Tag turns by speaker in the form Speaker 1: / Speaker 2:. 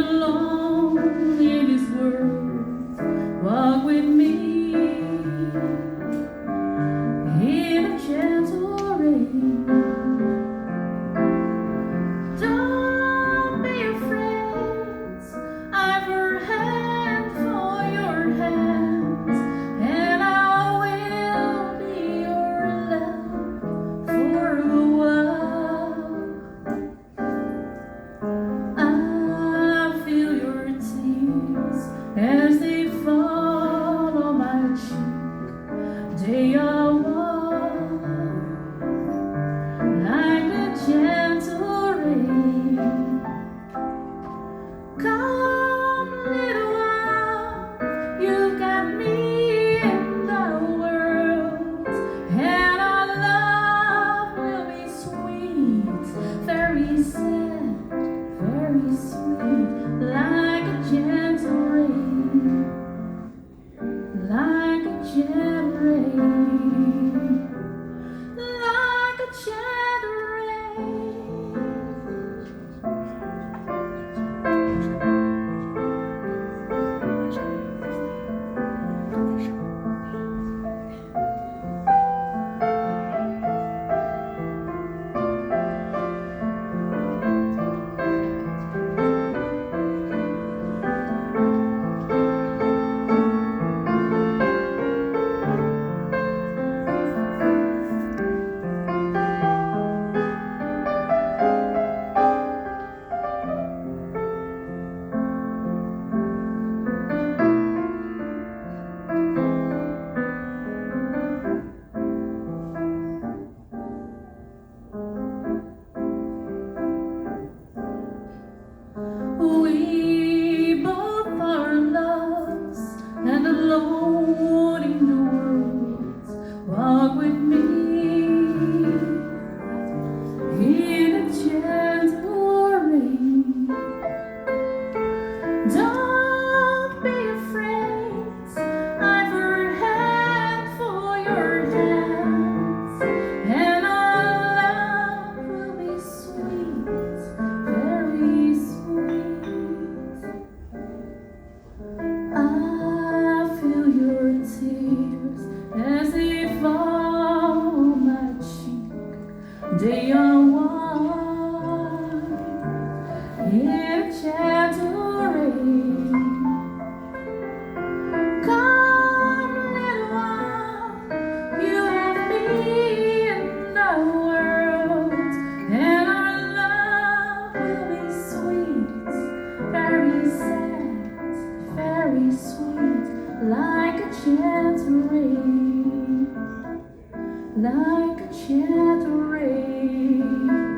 Speaker 1: alone in this world. Walk with me in a gentle rain. Don't be afraid, I've her hand for your hands, and I will be your love for a while. I feel your tears as they fall on my cheek. They are warm like a gentle rain. Come, little one, you've got me in the world, and our love will be sweet, very sad, very sweet, like a gentle rain, like a gentle rain, like a gentle rain. We both are lost and alone in the world. Walk with me in a gentle rain. Don't be afraid, I've her hand for your hands, and our love will be sweet, very sweet. I feel your tears as they fall on my cheek. They are warm in a gentle rain. Come, little one, you have me in the world, and our love will be sweet, very sad, very sweet, like a gentle rain, like a gentle rain.